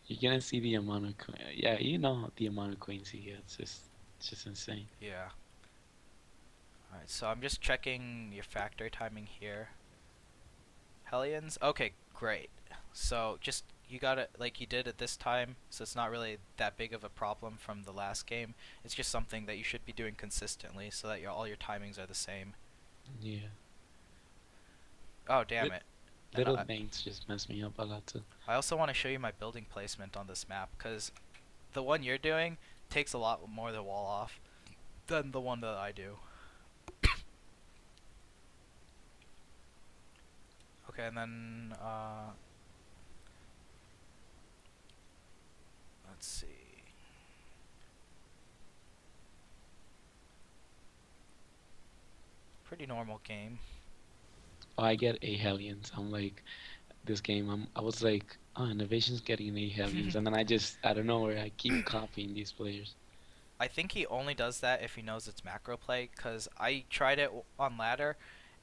you're gonna see the amount of yeah, the amount of queens he gets. It's just insane. Yeah. Alright, so I'm just checking your factory timing here. Hellions? Okay, great. So just you got it like you did it this time, so it's not really that big of a problem from the last game. It's just something that you should be doing consistently so that all your timings are the same. Yeah, Oh, damn Lit it. And little things just mess me up a lot too. I also want to show you my building placement on this map because the one you're doing takes a lot more of the wall off than the one that I do. Okay, and then let's see. Pretty normal game. Oh, I get A Hellions. I'm like this game. I was like, oh, Innovation's getting A Hellions, and then I just out of nowhere I keep copying these players. I think he only does that if he knows it's macro play, because I tried it on ladder,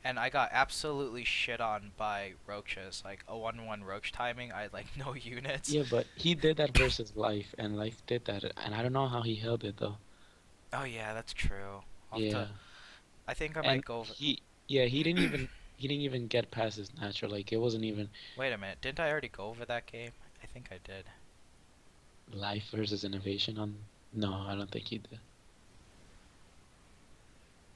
and I got absolutely shit on by roaches. Like a 1-1 roach timing, I had like no units. Yeah, but he did that versus Life, and Life did that, and I don't know how he held it though. Oh yeah, that's true. I'll have Yeah, to, I think I and might go over. yeah, he didn't even get past his natural. Like it wasn't even Wait a minute, didn't I already go over that game? I think I did. Life versus Innovation on. No, I don't think he did.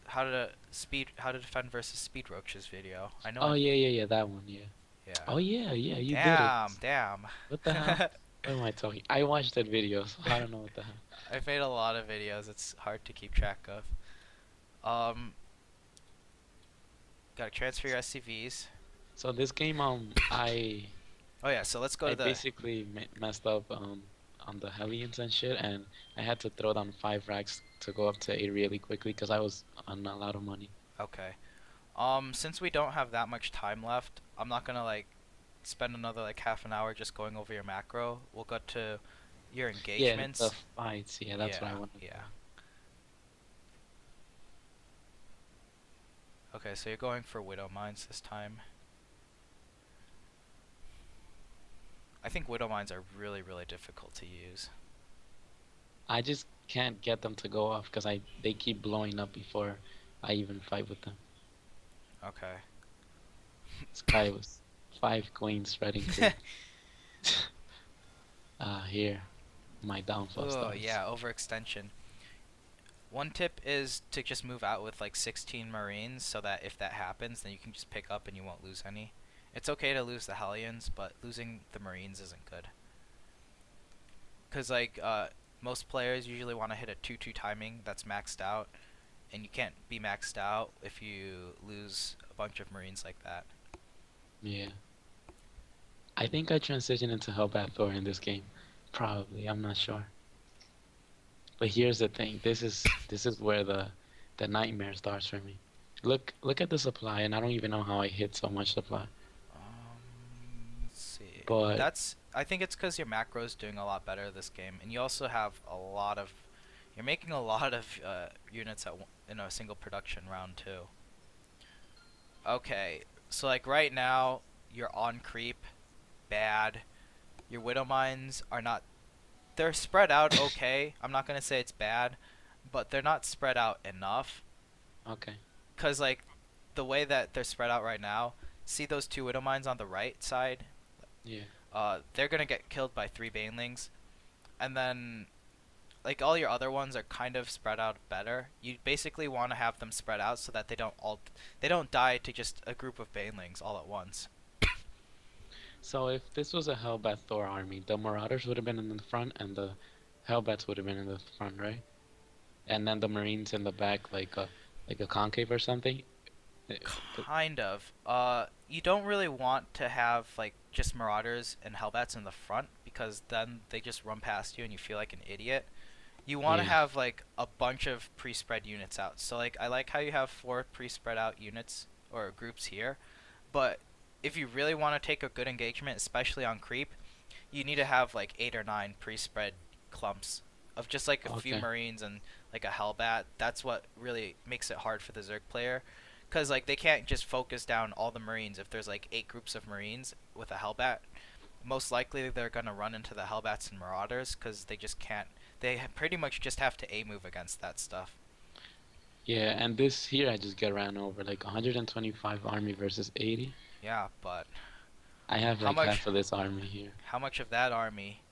How to defend versus speed roaches video. I know. Oh yeah, that one, yeah. Yeah. Oh yeah, you did it. Damn. What the hell? What am I talking? I watched that video, so I don't know what the hell. I've made a lot of videos. It's hard to keep track of. Um, Gotta transfer your SCVs. So this game, Oh yeah, so let's go I to the. basically messed up on the Hellions and shit, and I had to throw down 5 racks to go up to 8 really quickly because I was on a lot of money. Okay. Since we don't have that much time left, I'm not gonna like spend another like half an hour just going over your macro. We'll go to your Yeah, engagements. the fights. Yeah, that's what I Yeah, wanted. yeah. Okay, so you're going for Widow Mines this time. I think Widow Mines are really, really difficult to use. I just can't get them to go off because they keep blowing up before I even fight with them. Okay. This guy was 5 queens spreading creep. Here, my downfall Oh starts. yeah, overextension. One tip is to just move out with like 16 Marines so that if that happens, then you can just pick up and you won't lose any. It's okay to lose the Hellions, but losing the Marines isn't good. Because like most players usually want to hit a 2-2 timing that's maxed out, and you can't be maxed out if you lose a bunch of Marines like that. Yeah. I think I transitioned into Hellbat Thor in this game. Probably, I'm not sure. But here's the thing. This is where the nightmare starts for me. Look at the supply, and I don't even know how I hit so much supply. Let's see. But I think it's because your macro's doing a lot better this game, and you also have a lot of You're making a lot of units in a single production round too. Okay, so like right now, you're on creep, bad. Your widow mines are not. They're spread out okay. I'm not gonna say it's bad, but they're not spread out enough. Okay. Cause like the way that they're spread out right now, see those two widow mines on the right side? Yeah. They're gonna get killed by 3 banelings, and then like all your other ones are kind of spread out better. You basically want to have them spread out so that they don't die to just a group of banelings all at once. So if this was a Hellbat Thor army, the Marauders would have been in the front and the Hellbats would have been in the front, right? And then the Marines in the back, like a concave or something. Eh, but- Kind of. You don't really want to have like just marauders and hellbats in the front because then they just run past you and you feel like an idiot. You want to Yeah. have like a bunch of pre-spread units out. So like I like how you have 4 pre-spread out units or groups here, but if you really want to take a good engagement, especially on creep, you need to have like 8 or 9 pre-spread clumps of just like a few Okay. marines and like a hellbat. That's what really makes it hard for the Zerg player, because like they can't just focus down all the marines. If there's like 8 groups of marines with a hellbat, most likely they're gonna run into the hellbats and marauders because they just can't. They pretty much just have to a move against that stuff. Yeah, and this here I just get ran over like 125 army versus 80. Yeah, but I have how like much half of this army here. how much of that army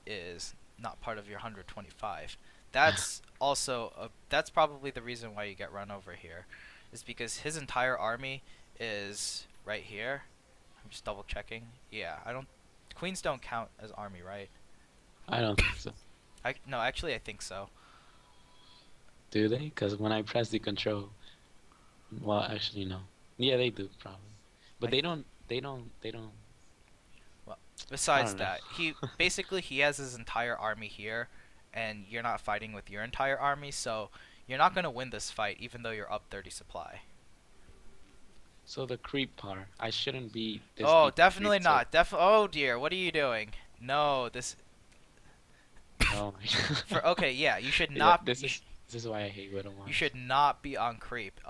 is not part of your 125? That's also that's probably the reason why you get run over here, is because his entire army is right here. I'm just double checking. Yeah, I don't. Queens don't count as army, right? I don't think so. No, actually, I think so. Do they? Because when I press the control, well, actually no. Yeah, they do probably, but I they don't. They don't. Well, I besides don't know. that, he has his entire army here, and you're not fighting with your entire army, so you're not gonna win this fight, even though you're up 30 supply. So the creep part, I shouldn't be this Oh, deep in definitely creep. So, not. Oh dear, what are you doing? No, this oh my for god. okay, yeah, Yeah, this is why I hate Widow you ones. should not be on creep.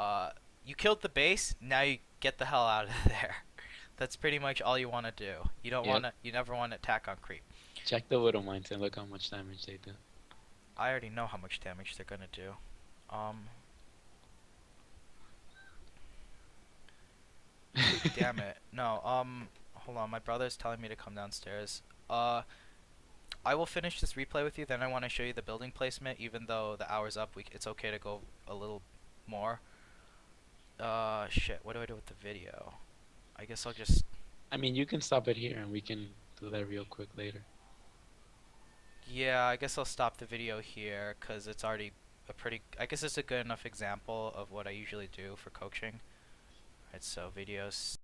You killed the base. Now you get the hell out of there. That's pretty much all you want to do. Yep. You never want to attack on creep. Check the Widow mines and look how much damage they do. I already know how much damage they're gonna do. Um, damn it. No, hold on. My brother's telling me to come downstairs. I will finish this replay with you. Then I want to show you the building placement. Even though the hour's up, it's okay to go a little more. Shit. What do I do with the video? I guess I'll just. I mean, you can stop it here and we can do that real quick later. Yeah, I guess I'll stop the video here because it's already a pretty. I guess it's a good enough example of what I usually do for coaching. Alright, so videos.